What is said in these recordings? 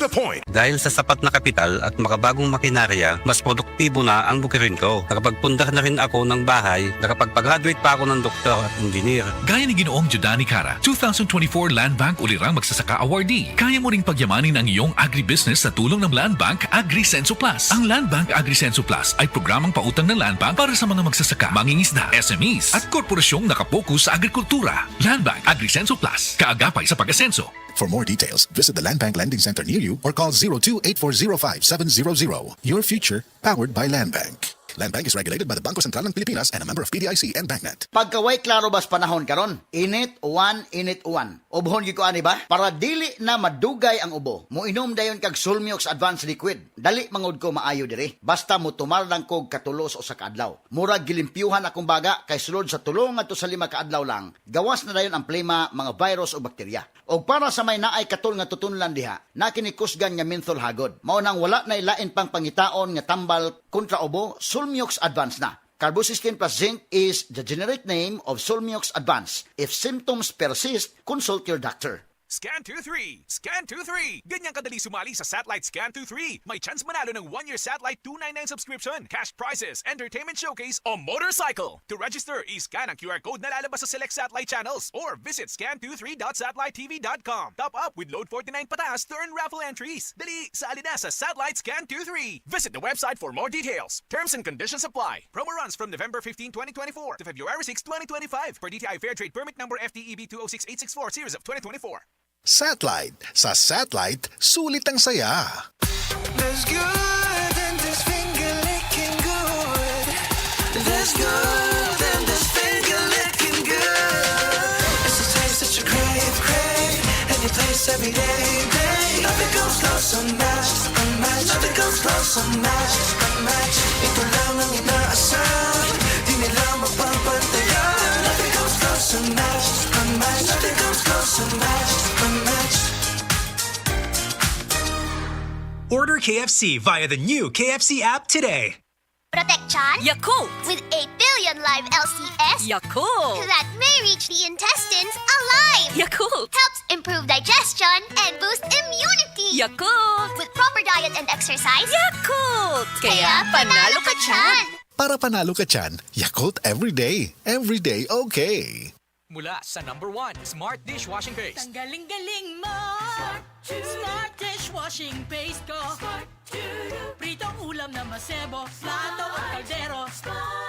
the point. Dahil sa sapat na kapital at makabagong makinarya, mas produktibo na ang bukirin ko. Nakapagpundar na rin ako ng bahay, nakapagpag-graduate pa ako ng doktor at engineer. Gaya ni Ginoong Jodani Cara, 2024 Land Bank Ulirang Magsasaka Awardee. Kaya mo ring pagyamanin ang iyong agribusiness sa tulong ng Land Bank AgriSenso Plus. Ang Land Bank AgriSenso Plus ay programang pautang ng Land Bank para sa mga magsasaka, mangingisda, SMEs at korporasyong nakapokus sa agrikultura. Land Bank AgriSenso Plus, kaagapay sa pag-asenso. For more details, visit the Land Bank Lending Center near you or call 02-8405-700. Your future, powered by Land Bank. Land Bank is regulated by the Bangko Sentral ng Pilipinas and a member of PDIC and BancNet. Pagkaway klaro bas panahon karon, init uwan. Ubhon gyud ko ani ba? Para dili na madugay ang ubo, moinom dayon kag Sulmiox Advanced Liquid. Dali mangud ko maayo diri. Basta mo tumal lang kog katulos o sa kaadlaw. Murag gilimpyuhan akong baga kay sulod sa tulong ngadto sa 5 kaadlaw lang. Gawas na dayon ang plema, mga virus o bakterya. Og para sa may naay katul nga tutunlan diha, na kinikusgan nga menthol hagod. Mao nang wala nay lain pang pangitaon nga tambal kontra ubo, Sulmiox Advance na. Carbocisteine plus zinc is the generic name of Sulmiox Advance. If symptoms persist, consult your doctor. Scan 23! Scan 23! Ganyan kadali sumali sa Satellite Scan 23. May chance manalo ng 1-year Satellite 299 subscription, cash prizes, entertainment showcase, o motorcycle. To register, i-scan ang QR code na lalabas sa select satellite channels or visit scan23.satellitetv.com. Top up with load 49 pataas to earn raffle entries. Dali, sali na sa Satellite Scan 23. Visit the website for more details. Terms and conditions apply. Promo runs from November 15, 2024 to February 6, 2025 per DTI Fair Trade Permit number FTEB 206864 series of 2024. Satellite. Sa Satellite, sulit ang saya. There's good and there's finger licking good. There's good and there's finger licking good. It's a taste that you crave, and you taste every day. Nothing comes close, unmatched. Nothing comes close, unmatched. Ito lang ang inaasahan, di nila mapapantayan. Nothing comes close, unmatched. Nothing comes close, unmatched. Order KFC via the new KFC app today. Protection Yakult with 8 billion live LCS Yakult that may reach the intestines alive. Yakult Helps improve digestion and boost immunity. Yakult With proper diet and exercise. Yakult Kaya panalo ka dyan. Para panalo ka dyan, Yakult every day. Every day, okay. Mula sa number 1 Smart Dishwashing Paste. Galing-galing mo Smart dishwashing paste ko Pritong ulam na masebo Plato at kaldero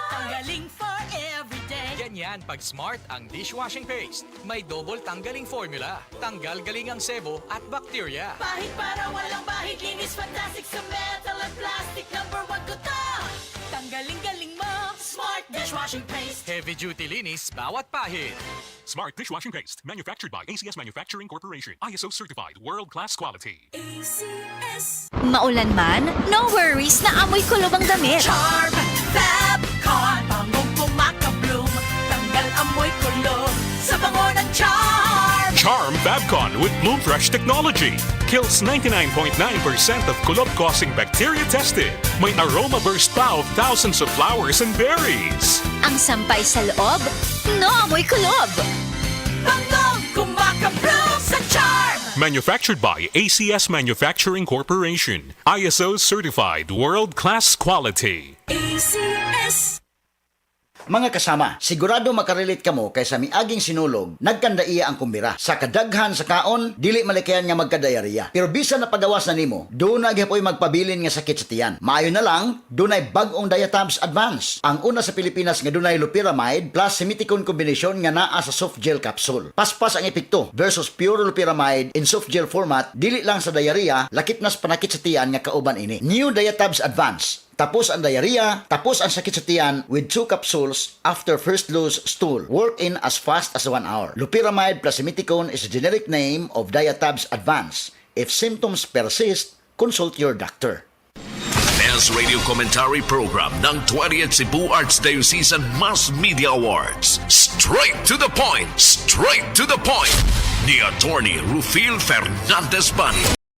Tanggaling for everyday. Ganyan pag Smart ang dishwashing paste. May double tanggaling formula. Tanggal galing ang sebo at bakterya. Bahid para walang bahid. Linis fantastic sa metal at plastic. Number 1 ko to. Tanggaling-galing mo Smart dishwashing paste. Heavy duty linis bawat pahid. Smart Dishwashing Paste, manufactured by ACS Manufacturing Corporation. ISO certified, world-class quality. ACS. Maulan man, no worries na amoy kulob ang damit. Charm Fabcon. Bangong pumakabloom. Tanggal amoy kulob sa bango ng Charm. Charm Fabcon with Bloom Fresh technology. Kills 99.9% of kulob-causing bacteria tested. May aroma burst pa of thousands of flowers and berries. Ang sampay sa loob, no amoy kulob. Bangong kumakabloom sa Charm. Manufactured by ACS Manufacturing Corporation. ISO certified, world-class quality. ACS. Mga kasama, sigurado makarelate kamo kay sa miaging sinulog, nagkandaiya ang kumbira. Sa kadaghan sa kaon, dili malikayan nga magkadayariya. Pero bisan na pagawas na nimo, doon na gyapon magpabilin nga sakit sa tiyan. Maayo na lang, dunay bag-ong Diatabs Advance. Ang una sa Pilipinas nga dunay loperamide plus Simiticone combination nga naa sa soft gel capsule. Paspas ang epekto versus pure loperamide in soft gel format, dili lang sa diarrhea, lakip nas panakit sa tiyan nga kauban ini. New Diatabs Advance. Tapos ang diarrhea, tapos ang sakit sa tiyan with 2 capsules after first loose stool. Work in as fast as 1 hour. Loperamide plus Simiticone is the generic name of Diatabs Advance. If symptoms persist, consult your doctor. Best Radio Commentary Program ng 20th Cebu Archdiocese Mass Media Awards. Straight to the point! Straight to the point! Ni Attorney Rufil Fernandez Bani.